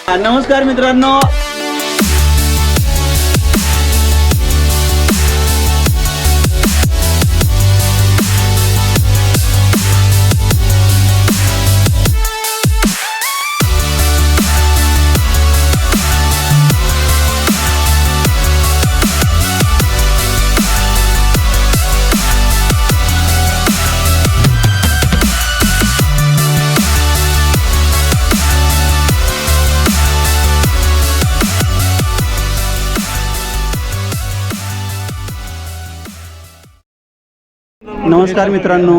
नमस्कार मित्रांनो,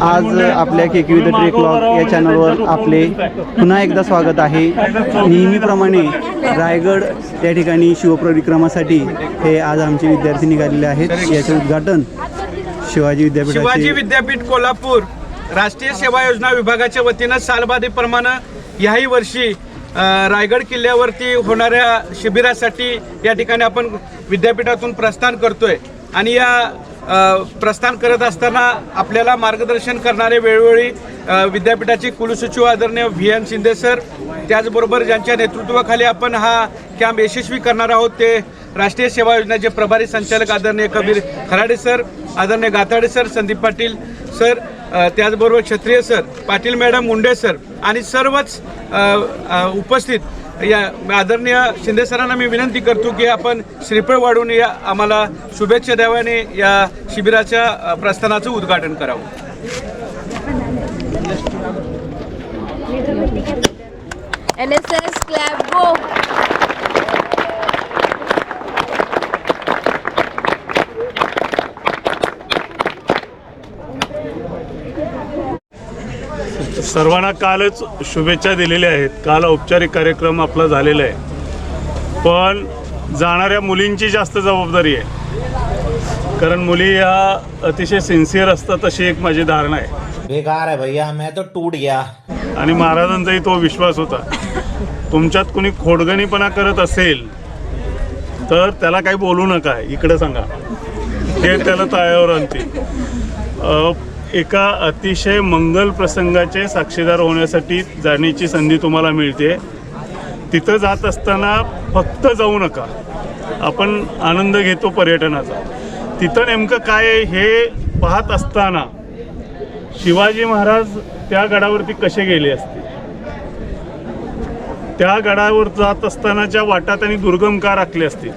आज आपल्या केके विथ ट्रेक व्लॉग या चॅनलवर आपले पुन्हा एकदा स्वागत आहे। नेहमीप्रमाणे रायगड या ठिकाणी शिवपरिक्रमासाठी हे आज आमचे विद्यार्थी निघालेले आहेत। याचे उद्घाटन शिवाजी विद्यापीठ कोल्हापूर राष्ट्रीय सेवा योजना विभागाच्या वतीनं सालबाधेप्रमाणे याही वर्षी रायगड किल्ल्यावरती होणाऱ्या शिबिरासाठी या ठिकाणी आपण विद्यापीठातून प्रस्थान करतोय आणि या प्रस्थान करत असताना आपल्याला मार्गदर्शन करणारे वेळोवेळी विद्यापीठाचे कुलसचिव आदरणीय VN शिंदे सर, त्याचबरोबर ज्यांच्या नेतृत्वाखाली आपण हा कॅम्प यशस्वी करणार आहोत ते राष्ट्रीय सेवा योजनेचे प्रभारी संचालक आदरणीय कबीर खराडे सर, आदरणीय गाताडे सर, संदीप पाटील सर, त्याचबरोबर क्षत्रिय sir, Patil madam, Munde sir आणि सर्वच उपस्थित या आदरणीय शिंदे सरांना मी विनंती करतो की आपण श्रीफळ वाढून या आम्हाला शुभेच्छा द्याव्याने या शिबिराच्या प्रस्थानाचं उद्घाटन करावं। NSS क्लॅप गो। सर्वांना कालच शुभेच्छा दिलेल्या आहेत। काल औपचारिक कार्यक्रम आपला झालेला आहे, पण जाणाऱ्या मुलींची जास्त जबाबदारी आहे, कारण मुली ह्या अतिशय सिन्सिअर असतात अशी एक माझी धारणा आहे। बेकार है भैया, मैं तो टूट गया। आणि महाराजांचाही तो विश्वास होता। तुमच्यात कोणी खोडगणीपणा करत असेल तर त्याला काही बोलू नका, इकडे सांगा, ते त्याला ताळ्यावर आणतील। एका अतिशय मंगल प्रसंगाचे साक्षीदार होण्यासाठी जाण्याची संधी तुम्हाला मिळते। तिथं जात असताना फक्त जाऊ नका, आपण आनंद घेतो पर्यटनाचा, तिथं नेमकं काय आहे हे पाहत असताना शिवाजी महाराज त्या गडावरती कसे गेले असतील, त्या गडावर जात असतानाच्या वाटात आणि दुर्गम का राखले असतील।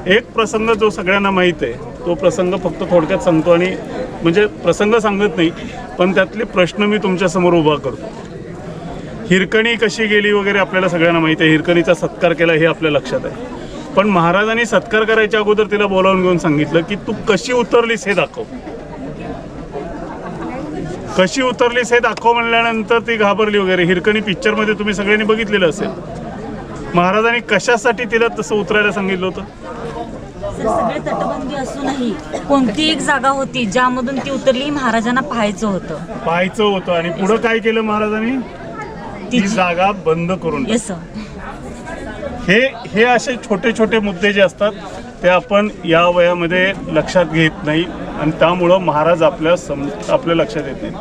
एक प्रसंग जो सगळ्यांना माहीत आहे, तो प्रसंग फक्त थोडक्यात सांगतो, आणि म्हणजे प्रसंग सांगत नाही पण त्यातले प्रश्न मी तुमच्यासमोर उभा करतो। हिरकणी कशी गेली वगैरे आपल्याला सगळ्यांना माहिती आहे, हिरकणीचा सत्कार केला हे आपल्या लक्षात आहे, पण महाराजांनी सत्कार करायच्या अगोदर तिला बोलावून घेऊन सांगितलं की तू कशी उतरलीस हे दाखव, कशी उतरलीस हे दाखव म्हणल्यानंतर ती घाबरली वगैरे। हिरकणी पिक्चरमध्ये तुम्ही सगळ्यांनी बघितलेलं असेल। महाराजांनी कशासाठी तिला तसं उतरायला सांगितलं होतं? सगळे तटबंदी असूनही कोणती एक जागा होती ज्यामधून ती उतरली, महाराजांना पाहायचं होतं आणि पुढे काय केलं महाराजांनी? ती जागा बंद करून। हे असे छोटे छोटे मुद्दे जे असतात ते आपण या वयामध्ये लक्षात घेत नाही आणि त्यामुळं महाराज आपल्या लक्षात येत नाही।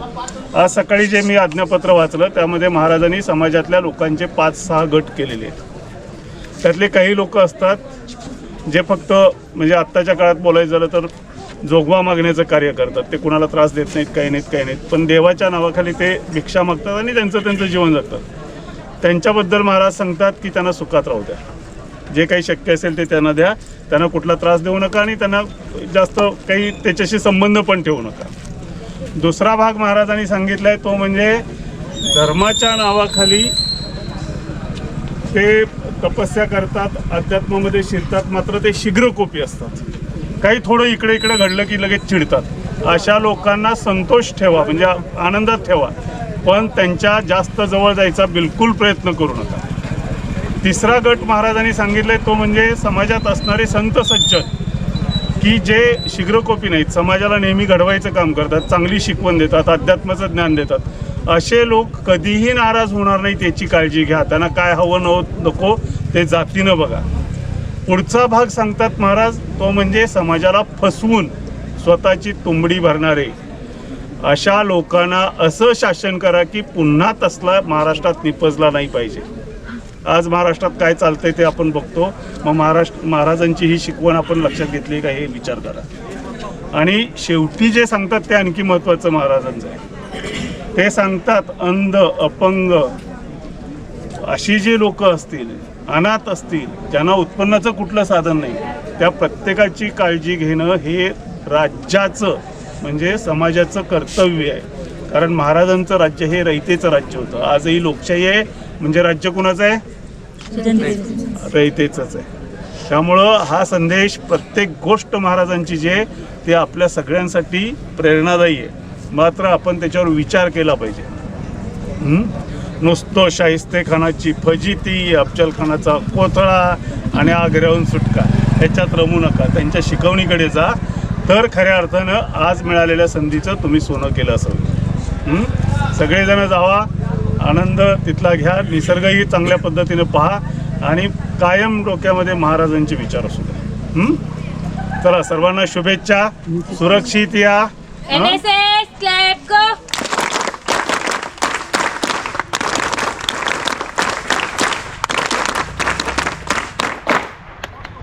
आज सकाळी जे मी आज्ञापत्र वाचलं त्यामध्ये महाराजांनी समाजातल्या लोकांचे 5-6 गट केलेले आहेत। त्यातले काही लोक असतात जे फक्त म्हणजे आत्ताच्या काळात बोलायचं झालं तर जोगवा मागण्याचं कार्य करतात, ते कुणाला त्रास देत नाहीत, काही नाहीत, पण देवाच्या नावाखाली ते भिक्षा मागतात आणि त्यांचं जीवन जगतात। त्यांच्याबद्दल महाराज सांगतात की त्यांना सुखात राहू द्या, जे काही शक्य असेल ते त्यांना द्या, त्यांना कुठला त्रास देऊ नका आणि त्यांना जास्त काही त्याच्याशी संबंध पण ठेवू नका। दुसरा भाग महाराजांनी सांगितला आहे तो म्हणजे धर्माच्या नावाखाली ते तपस्या करतात, अध्यात्मामध्ये शिरतात, मात्र ते शीघ्रकोपी असतात, काही थोडं इकडे घडलं की लगेच चिडतात। अशा लोकांना संतोष ठेवा, म्हणजे आनंदात ठेवा, पण त्यांच्या जास्त जवळ जायचा बिलकुल प्रयत्न करू नका। तिसरा गट महाराजांनी सांगितलंय तो म्हणजे समाजात असणारे संत सज्जन की जे शीघ्रकोपी नाहीत, समाजाला नेहमी घडवायचं काम करतात, चांगली शिकवण देतात, अध्यात्माचं ज्ञान देतात, असे लोक कधीही नाराज होणार नाहीत याची काळजी घ्या। त्यांना काय हवं नको ते जातीनं बघा। पुढचा भाग सांगतात महाराज तो म्हणजे समाजाला फसवून स्वतःची तुंबडी भरणारे अशा लोकांना असं शासन करा की पुन्हा तसला महाराष्ट्रात निपजला नाही पाहिजे। आज महाराष्ट्रात काय चालतंय ते आपण बघतो. मग महाराजांची ही शिकवण आपण लक्षात घेतली का हे विचार करा. आणि शेवटी जे सांगतात ते आणखी महत्त्वाचं महाराजांचं आहे. ते सांगतात अंध, अपंग अशी जी लोक असतील, अनाथ असतील, ज्यांना उत्पन्नाचं कुठलं साधन नाही, त्या प्रत्येकाची काळजी घेणं हे राज्याचं म्हणजे समाजाचं कर्तव्य आहे. कारण महाराजांचं राज्य हे रयतेचं राज्य होतं. आजही लोकशाही आहे म्हणजे राज्य कुणाचं आहे? रयतेचंच आहे. त्यामुळं हा संदेश, प्रत्येक गोष्ट महाराजांची जी आहे ते आपल्या सगळ्यांसाठी प्रेरणादायी आहे. मात्र आपण त्याच्यावर विचार केला पाहिजे. नुसतं शाहिस्ते खानाची फजिती, अफजल खानाचा कोथळा आणि आग्र्याहून सुटका ह्याच्यात रमू नका. त्यांच्या शिकवणीकडे जा, तर खऱ्या अर्थानं आज मिळालेल्या संधीचं तुम्ही सोनं केलं असावं. सगळेजण जावा, आनंद तिथला घ्या, निसर्गही चांगल्या पद्धतीनं पहा आणि कायम डोक्यामध्ये महाराजांचे विचार असू द्या. चला, सर्वांना शुभेच्छा. सुरक्षित या. NSS clap go.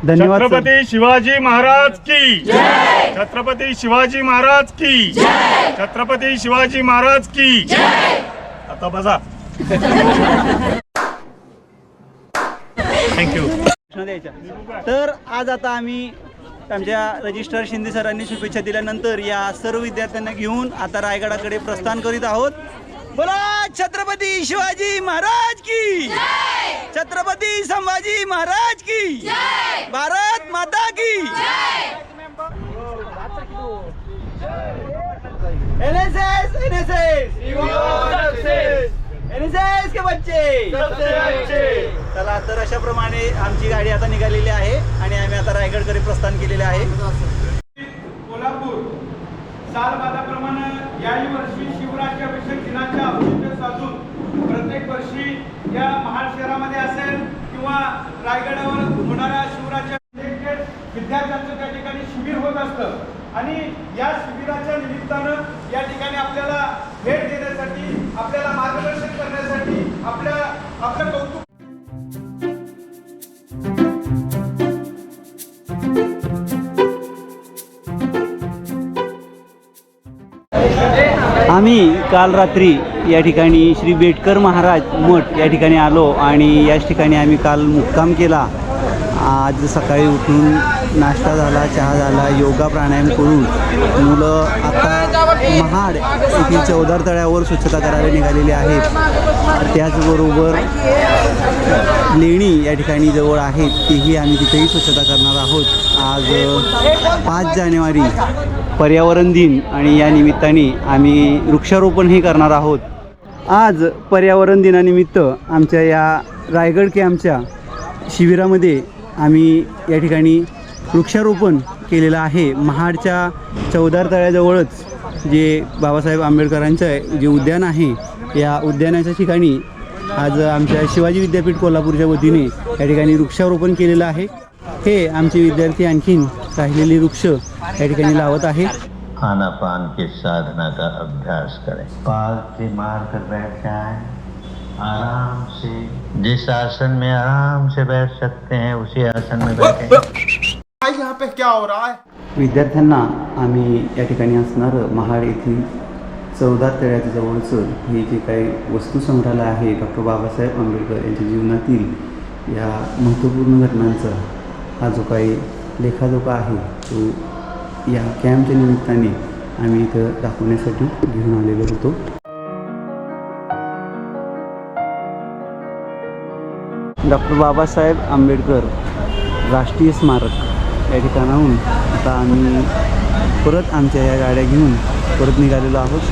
धन्यवाद सर. छत्रपती शिवाजी महाराज की जय. छत्रपती शिवाजी महाराज की जय. छत्रपती शिवाजी महाराज की जय. आता बसा. थँक्यू. तर आज आता आम्ही आमच्या रजिस्ट्रार शिंदे सरांनी शुभेच्छा दिल्यानंतर या सर्व विद्यार्थ्यांना घेऊन आता रायगडाकडे प्रस्थान करीत आहोत. बोला छत्रपती शिवाजी महाराज की, छत्रपती संभाजी महाराज की, भारत माता की. NSS के बच्चे. चला, तर अशा प्रमाणे आमची गाडी आता निघालेली आहे आणि आम्ही आता रायगडकडे प्रस्थान केलेले आहे. कोल्हापूर सालबादाप्रमाणे याही वर्षी शिवराज्याभिषेक दिनाच्या औचित्य साधून प्रत्येक वर्षी या महाड शहरामध्ये असेल किंवा रायगडावर होणाऱ्या शिवराज्य विद्यार्थ्यांचं त्या ठिकाणी शिबिर होत असतं आणि या शिबिराच्या निमित्तानं या ठिकाणी आपल्याला भेट देण्यासाठी, आपल्याला मार्गदर्शन करण्यासाठी आपलं कौतुक. आम्ही काल रात्री या ठिकाणी श्री बेटकर महाराज मठ या ठिकाणी आलो आणि याच ठिकाणी आम्ही काल मुक्काम केला. आज सकाळी उठून नाश्ता झाला, चहा झाला, योगा प्राणायाम करून मुलं आता महाड येथील चौदार तळ्यावर स्वच्छता करायला निघालेली आहेत. त्याचबरोबर लेणी या ठिकाणी जवळ आहेत, तेही आम्ही तिथेही स्वच्छता करणार आहोत. आज 5 जानेवारी पर्यावरण दिन आणि या निमित्ताने आम्ही वृक्षारोपणही करणार आहोत. आज पर्यावरण दिनानिमित्त आमच्या या रायगड कॅम्पच्या शिबिरामध्ये आम्ही या ठिकाणी वृक्षारोपण केलेलं आहे. महाडच्या चौदार तळ्याजवळच जे बाबासाहेब आंबेडकरांचं जे उद्यान आहे, या उद्यानाच्या ठिकाणी आज आमच्या शिवाजी विद्यापीठ कोल्हापूरच्या वतीने या ठिकाणी वृक्षारोपण केलेलं आहे. हे आमचे विद्यार्थी आणखीन राहिलेली वृक्ष या ठिकाणी लावत आहे. आनापान की साधना का अभ्यास करें. पाग से मार कर बैठ जाए आराम से. जिस आसन में आराम से बैठ सकते हैं उसी आसन में बैठें. यहाँ पे क्या हो रहा है? विद्यार्थ्यांना आम्ही या ठिकाणी असणारं महाड येथील चौदार तळ्याच्या जवळचं हे जे काही वस्तुसंग्रहालय आहे, डॉक्टर बाबासाहेब आंबेडकर यांच्या जीवनातील या महत्त्वपूर्ण घटनांचा हा जो काही लेखाजोखा आहे तो या कॅम्पच्या निमित्ताने आम्ही इथं दाखवण्यासाठी घेऊन आलेलो होतो. डॉक्टर बाबासाहेब आंबेडकर राष्ट्रीय स्मारक या ठिकाणाहून आता आम्ही परत आमच्या या गाड्या घेऊन परत निघालेलो आहोत.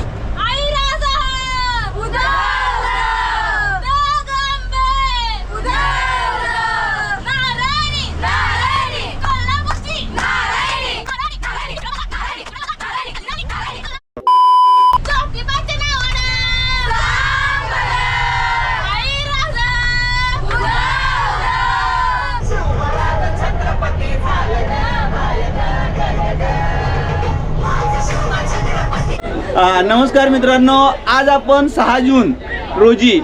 नमस्कार मित्रांनो, आज आपण 6 जून रोजी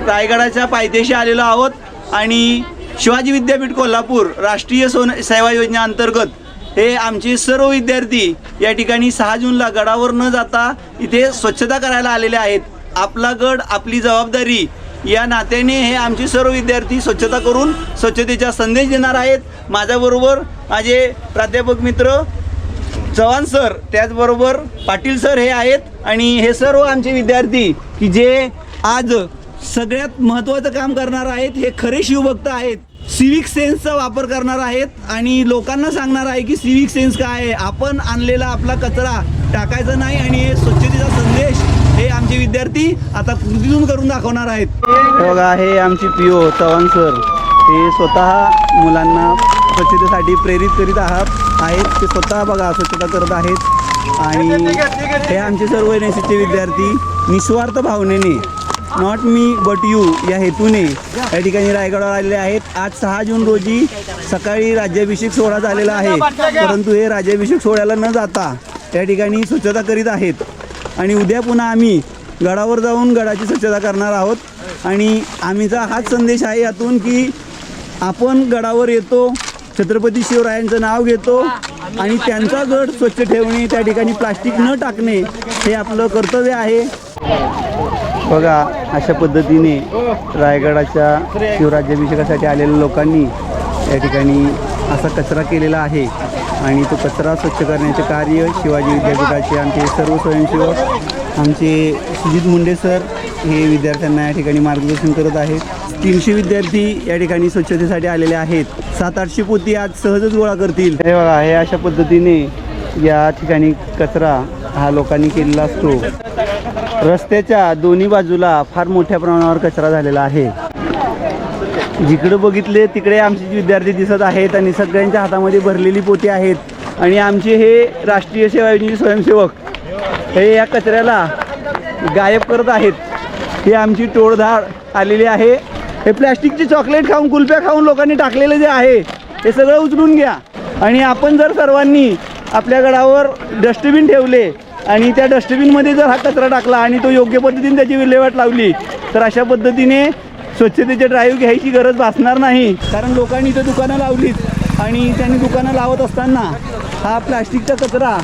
रायगडाच्या पायथ्याशी आलेलो आहोत. आणि शिवाजी विद्यापीठ कोल्हापूर राष्ट्रीय सेवा योजना अंतर्गत हे आमचे सर्व विद्यार्थी या ठिकाणी 6 जूनला गडावर न जाता इथे स्वच्छता करायला आलेले आहेत. आपला गड आपली जबाबदारी या नात्याने हे आमचे सर्व विद्यार्थी स्वच्छता करून स्वच्छतेचा संदेश देणार आहेत. माझ्याबरोबर माझे प्राध्यापक मित्र चव्हाण सर, त्याचबरोबर पाटील सर हे आहेत आणि हे सर्व आमचे विद्यार्थी की जे आज सगळ्यात महत्त्वाचं काम करणार आहेत. हे खरे शिवभक्त आहेत. सिविक सेन्सचा वापर करणार आहेत आणि लोकांना सांगणार आहे की सिविक सेन्स काय आहे. आपण आणलेला आपला कचरा टाकायचा नाही आणि हे स्वच्छतेचा संदेश हे आमचे विद्यार्थी आता कृतीतून करून दाखवणार आहेत. बघा, हे आमची PO चव्हाण सर, ते स्वतः मुलांना स्वच्छतेसाठी प्रेरित करीत आहेत. ते स्वतः बघा स्वच्छता करत आहेत आणि हे आमचे सर्व NSSचे विद्यार्थी निस्वार्थ भावनेने नॉट मी बट यू या हेतूने या ठिकाणी रायगडावर आलेले आहेत. आज 6 जून रोजी सकाळी राज्याभिषेक सोहळा झालेला आहे, परंतु हे राज्याभिषेक सोहळ्याला न जाता या ठिकाणी स्वच्छता करीत आहेत आणि उद्या पुन्हा आम्ही गडावर जाऊन गडाची स्वच्छता करणार आहोत आणि आमचा हाच संदेश आहे यातून की आपण गडावर येतो, छत्रपती शिवरायांचं नाव घेतो आणि त्यांचा गड स्वच्छ ठेवणे, त्या ठिकाणी प्लास्टिक न टाकणे हे आपलं कर्तव्य आहे. बघा, अशा पद्धतीने रायगडाच्या शिवराज्याभिषेकासाठी आलेल्या लोकांनी या ठिकाणी असा कचरा केलेला आहे आणि तो कचरा स्वच्छ करण्याचे कार्य शिवाजी विद्यापीठाचे आमचे सर्व स्वयंसेवक आमचे सुजित मुंडे सर हे विद्यार्थ्यांना या ठिकाणी मार्गदर्शन करत आहेत. 300 विद्यार्थी या ठिकाणी स्वच्छतेसाठी आलेले आहेत. 700-800 पोती आज सहजच गोळा करतील. हे बघा, हे अशा पद्धतीने या ठिकाणी कचरा हा लोकांनी केलेला असतो. रस्त्याच्या दोन्ही बाजूला फार मोठ्या प्रमाणावर कचरा झालेला आहे. जिकडे बघितले तिकडे आमचे विद्यार्थी दिसत आहेत आणि सगळ्यांच्या हातामध्ये भरलेली पोती आहेत आणि आमचे हे राष्ट्रीय सेवा योजनेचे स्वयंसेवक हे या कचऱ्याला गायब करत आहेत. ही आमची टोळधाड आलेली आहे. हे प्लॅस्टिकचे चॉकलेट खाऊन, कुल्फ्या खाऊन लोकांनी टाकलेले जे आहे हे सगळं उचलून घ्या आणि आपण जर सर्वांनी आपल्या गडावर डस्टबिन ठेवले आणि त्या डस्टबिनमध्ये जर हा कचरा टाकला आणि तो योग्य पद्धतीने त्याची विल्हेवाट लावली तर अशा पद्धतीने स्वच्छतेचे ड्राईव्ह घ्यायची गरज भासणार नाही. कारण लोकांनी इथं दुकानं लावलीत आणि त्यांनी दुकानं लावत असताना हा प्लास्टिकचा कचरा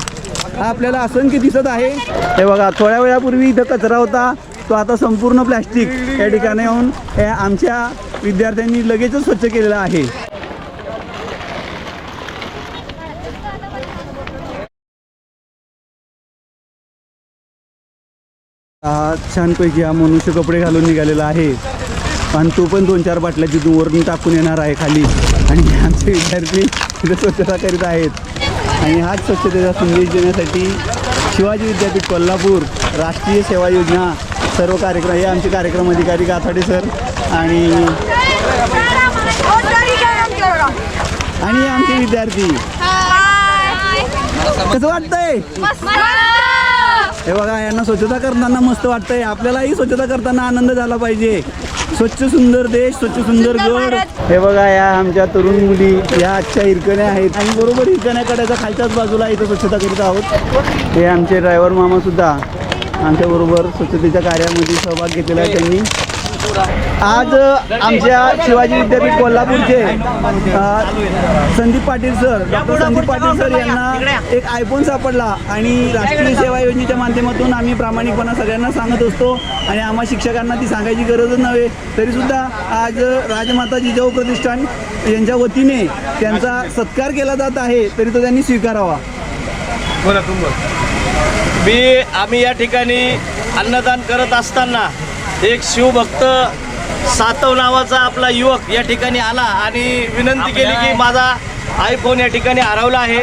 हा आपल्याला असंख्य दिसत आहे. हे बघा, थोड्या वेळापूर्वी इथं कचरा होता, तो आता संपूर्ण प्लास्टिक या ठिकाणी येऊन आमच्या विद्यार्थ्यांनी लगेचच स्वच्छ केलेला आहे. छानपैकी हा मनुष्य कपडे घालून निघालेला आहे आणि तो पण 2-4 बाटल्या तिथून वरून टाकून येणार आहे खाली आणि आमचे विद्यार्थी तिथे स्वच्छता करीत आहेत आणि हाच स्वच्छतेचा संदेश देण्यासाठी शिवाजी विद्यापीठ कोल्हापूर राष्ट्रीय सेवा योजना सर्व कार्यक्रम हे आमचे कार्यक्रम अधिकारी गाथाडे सर आणि आमचे विद्यार्थी. कसं वाटतंय? हे बघा, यांना स्वच्छता करताना मस्त वाटतंय. आपल्यालाही स्वच्छता करताना आनंद झाला पाहिजे. स्वच्छ सुंदर देश, स्वच्छ सुंदर गड. हे बघा, या आमच्या तरुण मुली या आजच्या हिरकण्या आहेत आणि बरोबर हिरकण्याकड्याच्या खालच्याच बाजूला इथं स्वच्छता करीत आहोत. हे आमचे ड्रायव्हर मामा सुद्धा आमच्याबरोबर स्वच्छतेच्या कार्यामध्ये सहभाग घेतलेला आहे त्यांनी. आज आमच्या शिवाजी विद्यापीठ कोल्हापूरचे Sandeep Patil sir, doctor Sandeep Patil sir यांना एक आयफोन सापडला आणि राष्ट्रीय सेवा योजनेच्या माध्यमातून आम्ही प्रामाणिकपणा सगळ्यांना सांगत असतो आणि आम्हा शिक्षकांना ती सांगायची गरजच नव्हे. तरीसुद्धा आज राजमाता जिजाऊ प्रतिष्ठान यांच्या वतीने त्यांचा सत्कार केला जात आहे, तरी तो त्यांनी स्वीकारावा. बोला आम्ही या ठिकाणी अन्नदान करत असताना एक शिवभक्त सातव नावाचा आपला युवक या ठिकाणी आला आणि विनंती केली की माझा आयफोन या ठिकाणी हरवला आहे,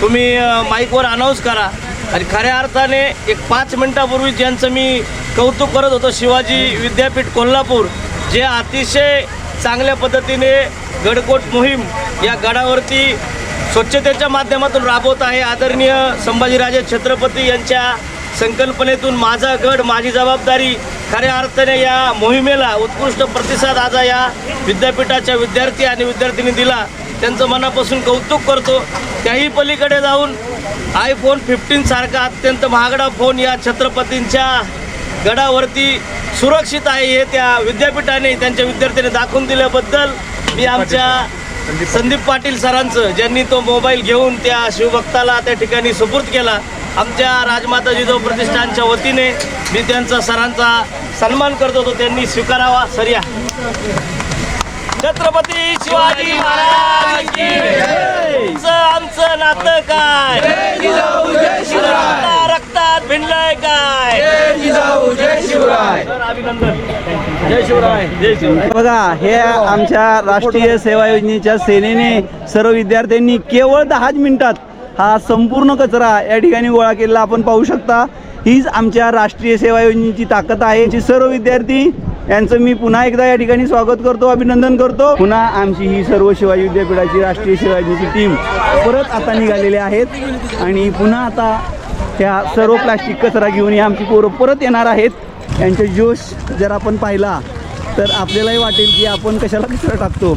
तुम्ही माईकवर अनाऊन्स करा. आणि खऱ्या अर्थाने एक 5 मिनिटापूर्वी ज्यांचं मी कौतुक करत होतो, शिवाजी विद्यापीठ कोल्हापूर जे अतिशय चांगल्या पद्धतीने गडकोट मोहीम या गडावरती स्वच्छतेच्या माध्यमातून राबवत आहे. आदरणीय संभाजीराजे छत्रपती यांच्या संकल्पनेतून माझा गड माझी जबाबदारी खऱ्या अर्थाने या मोहिमेला उत्कृष्ट प्रतिसाद आज या विद्यापीठाच्या विद्यार्थी आणि विद्यार्थिनी दिला. त्यांचं मनापासून कौतुक करतो. त्याही पलीकडे जाऊन iPhone 15 सारखा अत्यंत महागडा फोन या छत्रपतींच्या गडावरती सुरक्षित आहे हे त्या विद्यापीठाने त्यांच्या विद्यार्थ्यांनी दाखवून दिल्याबद्दल मी आमच्या संदीप पाटील सरांचं, ज्यांनी तो मोबाईल घेऊन त्या शिवभक्ताला त्या ठिकाणी सुपूर्द केला, आमच्या राजमाता जिजाऊ प्रतिष्ठानच्या वतीने मी त्यांचा सरांचा सन्मान करतो, तो त्यांनी स्वीकारावा. सरिया. छत्रपती शिवाजी महाराज की जय. आमचं नातं काय, रक्तात भिनलंय काय. अभिनंदन. जय शिवराय. जय शिवराय. बघा, हे आमच्या राष्ट्रीय सेवा योजनेच्या सेनेने सर्व विद्यार्थ्यांनी केवळ 10 मिनिटात हा संपूर्ण कचरा या ठिकाणी गोळा केलेला आपण पाहू शकता. हीच आमच्या राष्ट्रीय सेवा योजनेची ताकद आहे. जी सर्व विद्यार्थी यांचं मी पुन्हा एकदा या ठिकाणी स्वागत करतो, अभिनंदन करतो. पुन्हा आमची ही सर्व शिवाजी विद्यापीठाची राष्ट्रीय सेवा योजनेची टीम परत आता निघालेली आहेत आणि पुन्हा आता ह्या सर्व प्लास्टिक कचरा घेऊन ही आमची पोरं परत येणार आहेत. यांचा जोश जर आपण पाहिला तर आपल्यालाही वाटेल की आपण कशाला कचरा टाकतो.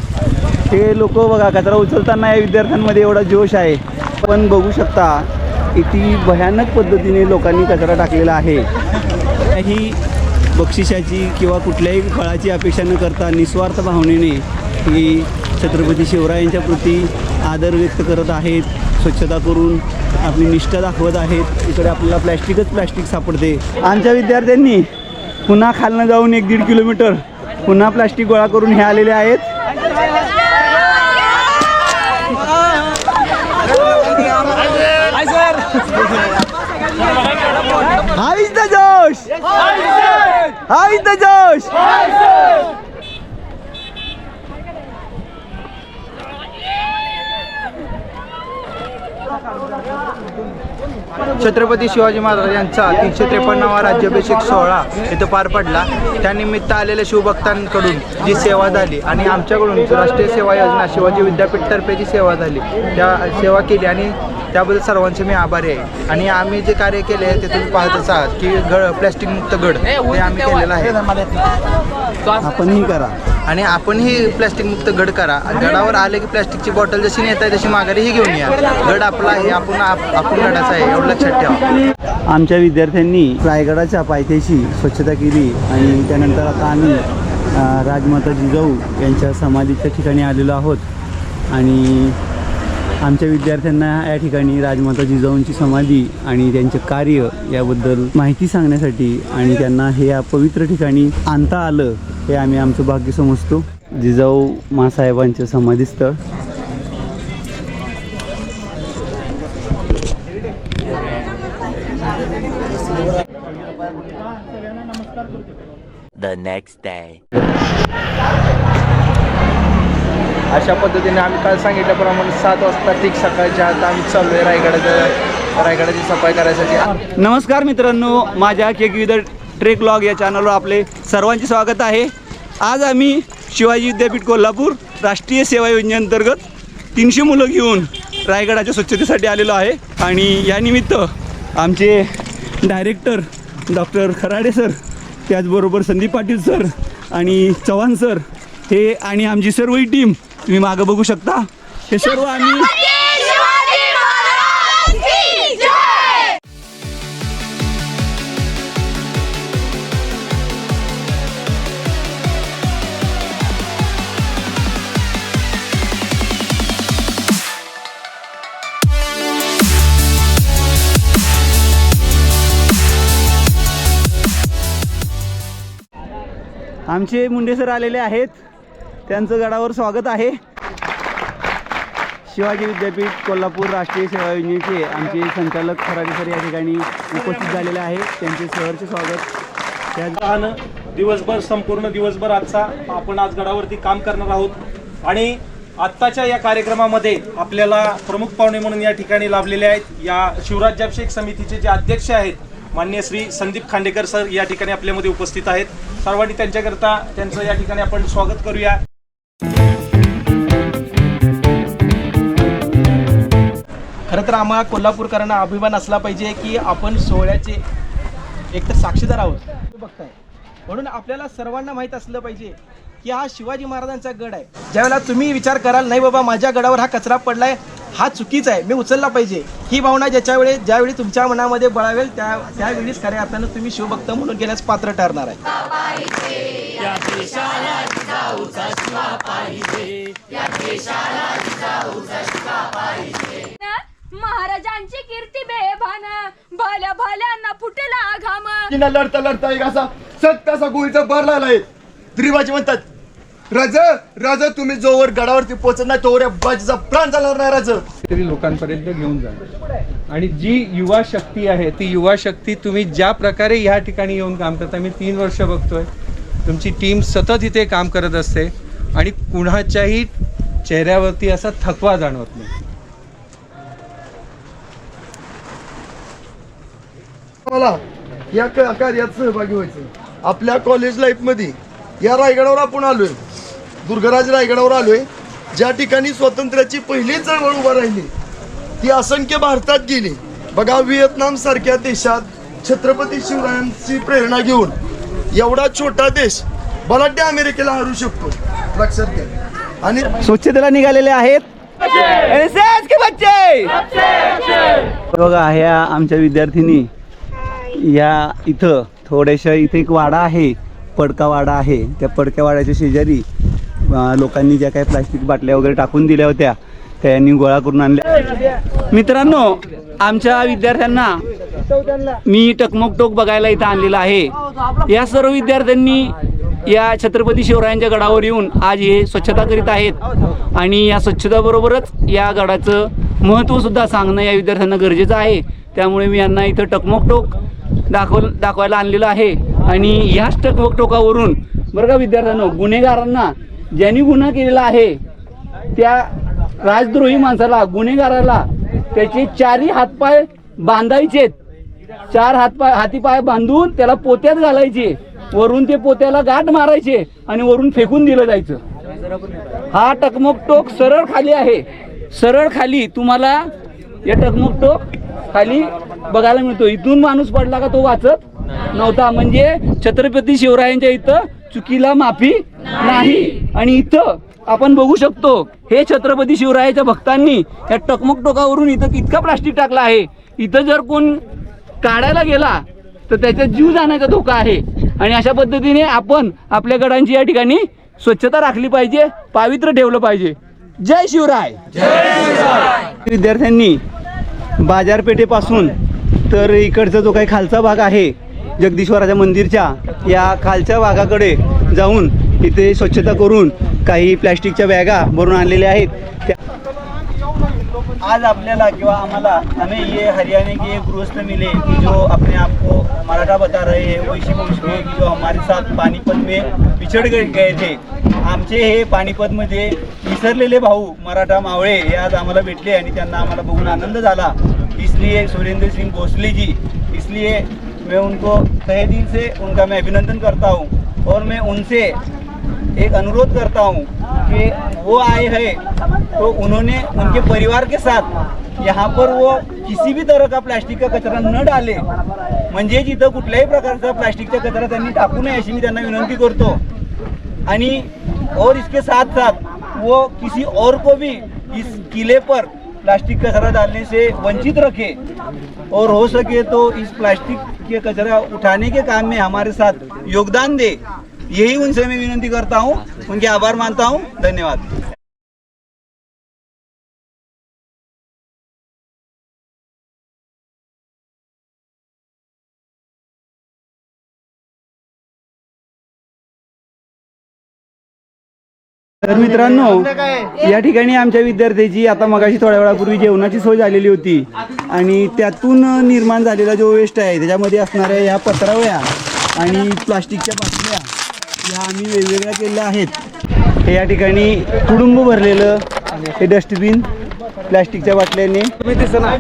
हे लोक बघा, कचरा उचलताना या विद्यार्थ्यांमध्ये एवढा जोश आहे. आपण बघू शकता किती भयानक पद्धतीने लोकांनी कचरा टाकलेला आहे. ही बक्षिसाची किंवा कुठल्याही फळाची अपेक्षा न करता निस्वार्थ भावनेने ही छत्रपती शिवरायांच्या प्रती आदर व्यक्त करत आहेत. स्वच्छता करून आपली निष्ठा दाखवत आहेत. इकडे आपल्याला प्लॅस्टिक सापडते. आमच्या विद्यार्थ्यांनी पुन्हा खालनं जाऊन 1-1.5 किलोमीटर पुन्हा प्लॅस्टिक गोळा करून हे आलेले आहेत. हाय इज द जोश, हाय इज द जोश. छत्रपती शिवाजी महाराज यांचा 353वा राज्याभिषेक सोहळा इथं पार पडला. त्यानिमित्त आलेल्या शिवभक्तांकडून जी सेवा झाली आणि आमच्याकडून राष्ट्रीय सेवा योजना शिवाजी विद्यापीठतर्फे जी सेवा झाली, त्या सेवा केली आणि त्याबद्दल सर्वांचे मी आभारी आहे. आणि आम्ही जे कार्य केले ते तुम्ही पाहतच आहात की प्लॅस्टिक मुक्त गड हे आम्ही केलेलं आहे. आपणही करा आणि आपणही प्लॅस्टिक मुक्त गड करा. गडावर आले की प्लॅस्टिकची बॉटल जशी नेताय तशी माघारी ही घेऊन या. गड आपला आहे, आपण गडाचा आहे, एवढं लक्षात ठेवा. आमच्या विद्यार्थ्यांनी रायगडाच्या पायथ्याशी स्वच्छता केली आणि त्यानंतर आता आम्ही राजमाता जिजाऊ यांच्या समाधीच्या ठिकाणी आलेलो आहोत आणि आमच्या विद्यार्थ्यांना या ठिकाणी राजमाता जिजाऊंची समाधी आणि त्यांचे कार्य याबद्दल माहिती सांगण्यासाठी आणि त्यांना हे या पवित्र ठिकाणी आणता आलं हे आम्ही आमचं भाग्य समजतो. जिजाऊ मासाहेबांचे समाधीस्थळ. The next day. अशा पद्धतीने आम्ही काल सांगितल्याप्रमाणे 7 वाजता ठीक सकाळच्या आता आम्ही चाललो आहे रायगडाची सफाई करायसाठी. नमस्कार मित्रांनो, माझ्या केक विद ट्रेक व्लॉग या चॅनलवर आपले सर्वांचे स्वागत आहे. आज आम्ही शिवाजी विद्यापीठ कोल्हापूर राष्ट्रीय सेवा योजनेअंतर्गत 300 मुलं घेऊन रायगडाच्या स्वच्छतेसाठी आलेलो आहे आणि यानिमित्त आमचे डायरेक्टर डॉक्टर खराडे सर, त्याचबरोबर संदीप पाटील सर आणि चव्हाण सर हे आणि आमची सर्व ही टीम तुम्ही मागं बघू शकता. हे सर्व आम्ही आमचे मुंडे सर आलेले आहेत, त्यांचं गडावर स्वागत आहे. शिवाजी विद्यापीठ कोल्हापूर राष्ट्रीय सेवा योजनेचे आमचे संचालक खराडे सर या ठिकाणी उपस्थित झालेले आहेत, त्यांचे सहर्ष स्वागत. दिवसभर संपूर्ण दिवसभर आजचा आपण आज गडावरती काम करणार आहोत आणि आत्ताच्या या कार्यक्रमामध्ये आपल्याला प्रमुख पाहुणे म्हणून या ठिकाणी लाभलेले आहेत या शिवराज्याभिषेक समितीचे जे अध्यक्ष आहेत माननीय श्री संदीप खांडेकर सर या ठिकाणी आपल्यामध्ये उपस्थित आहेत. सर्वांनी त्यांच्याकरता त्यांचं या ठिकाणी आपण स्वागत करूया. खरं तर आम्हाला कोल्हापूरकरांना अभिमान असला पाहिजे की आपण सोहळ्याचे एकतर साक्षीदार आहोत बघताय, म्हणून आपल्याला सर्वांना माहीत असलं पाहिजे की हा शिवाजी महाराजांचा गड आहे. ज्यावेळेला तुम्ही विचार कराल नाही बाबा माझ्या गडावर हा कचरा पडलाय, हा चुकीचा आहे, मी उचलला पाहिजे, ही भावना ज्यावेळी तुमच्या मनामध्ये बळावेल त्यावेळीच खऱ्या अर्थानं तुम्ही शिवभक्त म्हणून गेल्यास पात्र ठरणार आहे. महाराजांची कीर्ती बेभान भल्या भल्यांना फुटला घाम. लढता लढता एक असा कसा गोळीचा भर लागलाय. त्रिवाजी म्हणतात राजा तुम्ही जोवर गडावरती पोहोचत नाही तोवर या बाजीचा प्राण जाणार नाही राजा. तरी लोकांपर्यंत घेऊन जाणार आणि जी युवा शक्ती आहे ती युवा शक्ती तुम्ही ज्या प्रकारे ह्या ठिकाणी येऊन काम करता, मी 3 वर्ष बघतोय तुमची टीम सतत इथे काम करत असते आणि कुणाच्याही चेहऱ्यावरती असा थकवा जाणवत नाही. मला या कार्यात सहभागी व्हायचं. आपल्या कॉलेज लाईफमध्ये या रायगडावर आपण आलोय, दुर्गराज रायगडावर आलोय, ज्या ठिकाणी स्वातंत्र्याची पहिली चळवळ उभा राहिली ती असंख्य भारतात गेली. बघा व्हिएतनाम सारख्या देशात छत्रपती शिवरायांची प्रेरणा घेऊन एवढा छोटा देश बलाढ्य अमेरिकेला हरू शकतो, लक्षात घ्या. आणि स्वच्छतेला निघालेले आहेत बघा ह्या आमच्या विद्यार्थिनी. या इथं थोड्याशा इथे एक वाडा आहे, पडका वाडा आहे. त्या पडक्या वाड्याच्या शेजारी लोकांनी ज्या काही प्लास्टिक बाटल्या वगैरे टाकून दिल्या होत्या त्यांनी गोळा करून आणल्या. मित्रांनो, आमच्या विद्यार्थ्यांना मी टकमकटोक बघायला इथं आणलेलं आहे. या सर्व विद्यार्थ्यांनी या छत्रपती शिवरायांच्या गडावर येऊन आज हे स्वच्छता करीत आहेत आणि या स्वच्छताबरोबरच या गडाचं महत्त्वसुद्धा सांगणं या विद्यार्थ्यांना गरजेचं आहे. त्यामुळे मी यांना इथं टकमकटोक दाखवायला आणलेलं आहे. आणि ह्याच टकमकटोकावरून बरं का विद्यार्थ्यांनो, गुन्हेगारांना ज्यांनी गुन्हा केलेला आहे त्या राजद्रोही माणसाला, गुन्हेगाराला त्याचे 4ही हातपाय बांधायचे, 4 हातीपाय बांधून त्याला पोत्यात घालायचे, वरून ते पोत्याला गाठ मारायचे आणि वरून फेकून दिलं जायचं. हा टकमकटोक सरळ खाली आहे. सरळ खाली तुम्हाला या टकमकटोक खाली बघायला मिळतो. इथून माणूस पडला का तो वाचत नव्हता. म्हणजे छत्रपती शिवरायांच्या इथं चुकीला माफी नाही. आणि इथं आपण बघू शकतो हे छत्रपती शिवरायाच्या भक्तांनी या टकमकटोकावरून इथं इतका प्लास्टिक टाकला आहे. इथं जर कोण काढायला गेला तर त्याचा जीव जाण्याचा धोका आहे. आणि अशा पद्धतीने आपण आपल्या गडांची या ठिकाणी स्वच्छता राखली पाहिजे, पावित्र्य ठेवलं पाहिजे. जय शिवराय. विद्यार्थ्यांनी बाजारपेठेपासून तर इकडचा जो काही खालचा भाग आहे जगदीश्वराच्या मंदिरच्या, या खालच्या भागाकडे जाऊन इथे स्वच्छता करून काही प्लॅस्टिकच्या बॅगा भरून आणलेल्या आहेत. आज आपल्याला किंवा आम्हाला हमें ये हरियाणा के गृहस्थ मिले कि जो अपने आप को मराठा बता रहे हैं, वैशी वंशीय की जो हमारे साथ पानीपत में पिछड़ गए थे. आमचे हे पानीपतमध्ये विसरलेले भाऊ मराठा मावळे हे आज आम्हाला भेटले आणि त्यांना आम्हाला बघून आनंद झाला. इसलिए सुरेंद्र सिंह भोसले जी, इसलिए मैं उनको तहे दिल से उनका मैं अभिनंदन करता हूँ और मैं उनसे एक अनुरोध करता हूँ कि वो आए हैं तो उन्होंने उनके परिवार के साथ यहाँ पर वो किसी भी तरह का प्लास्टिक का कचरा न डाले. म्हणजे जिथं कुठल्याही प्रकारचा प्लास्टिकचा कचरा त्यांनी टाकू नये अशी मी त्यांना विनंती करतो. आणि और इसके साथ साथ वो किसी और को भी इस किले पर प्लास्टिक कचरा डालने से वंचित रखे और हो सके तो इस प्लास्टिक के कचरा उठाने के काम में हमारे साथ योगदान दे. यही उनसे मैं विनंती करता हूँ, उनके आभार मानता हूँ. धन्यवाद. तर मित्रांनो, या ठिकाणी आमच्या विद्यार्थ्याची आता मगाशी थोड्या वेळापूर्वी जेवणाची सोय झालेली होती आणि त्यातून निर्माण झालेला जो वेस्ट आहे त्याच्यामध्ये असणाऱ्या या पत्रावळ्या आणि प्लास्टिकच्या बाटल्या या आम्ही वेगवेगळ्या केलेल्या आहेत. हे या ठिकाणी तुडुंब भरलेलं हे डस्टबिन प्लास्टिकच्या बाटल्याने.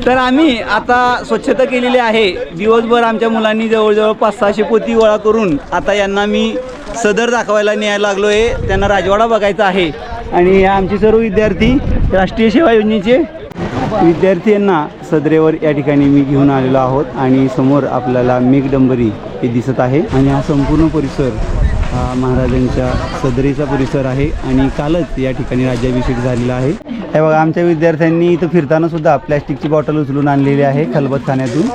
तर आम्ही आता स्वच्छता केलेली आहे. दिवसभर आमच्या मुलांनी जवळजवळ 500-600 पोती गोळा करून आता यांना मी सदर दाखवायला न्यायला लागलो आहे. त्यांना राजवाडा बघायचा आहे आणि आमचे सर्व विद्यार्थी राष्ट्रीय सेवा योजनेचे विद्यार्थ्यांना सदरेवर या ठिकाणी मी घेऊन आलेलो आहोत. आणि समोर आपल्याला मेघडंबरी हे दिसत आहे आणि हा संपूर्ण परिसर हा महाराजांच्या सदरीचा परिसर आहे आणि कालच या ठिकाणी राज्याभिषेक झालेला आहे. हे बघा, आमच्या विद्यार्थ्यांनी इथं फिरताना सुद्धा प्लॅस्टिकची बॉटल उचलून आणलेली आहे खलबतखान्यातून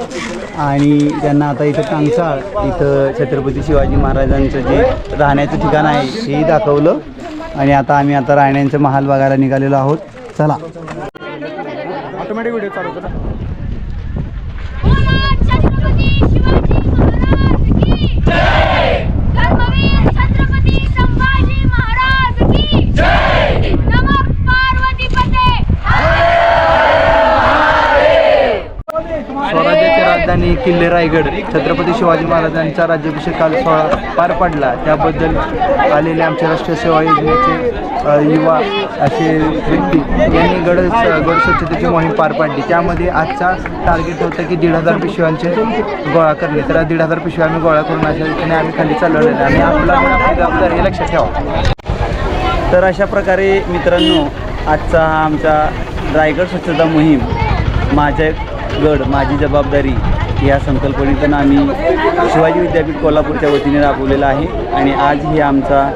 आणि त्यांना आता इथं कांसाळ इथं छत्रपती शिवाजी महाराजांचं जे राहण्याचं ठिकाण आहे हेही दाखवलं आणि आता आम्ही राहण्यांचं महाल बघायला निघालेलो आहोत. चला. ऑटोमॅटिक व्हिडिओ चालू होता. छत्रपती शिवाजी महाराज की जय. धर्मवीर छत्रपती संभाजी महाराज की जय. नमः पार्वतीपते. स्वराज्याची राजधानी किल्ले रायगड छत्रपती शिवाजी महाराजांचा राज्याभिषेक काल सोहळा पार पडला. त्याबद्दल आलेले आमचे राष्ट्रीय सेवा योजनेचे युवा असे व्यक्ती यांनी गड स्वच्छतेची मोहीम पार पाडली. त्यामध्ये आजचा टार्गेट होतं की 1,500 पिशव्यांचे गोळा करणे. तर 1,500 पिशव्या आम्ही गोळा करून अशा रीतीने आम्ही खाली चालवलेले आणि आपली जबाबदारी लक्षात ठेवा. तर अशा प्रकारे मित्रांनो आजचा हा आमचा रायगड स्वच्छता मोहीम माझे गड माझी जबाबदारी या संकल्पनेतून आम्ही शिवाजी विद्यापीठ कोल्हापूरच्या वतीने राबवलेला आहे आणि आज ही आमचा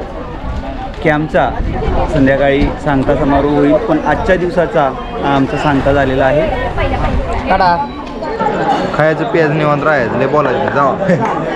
कॅम्पचा संध्याकाळी सांगता समारोह होईल. पण आजच्या दिवसाचा आमचा सांगता झालेला आहे. खायचं पेज निवांत राहायचं लय बोलायचं जावा.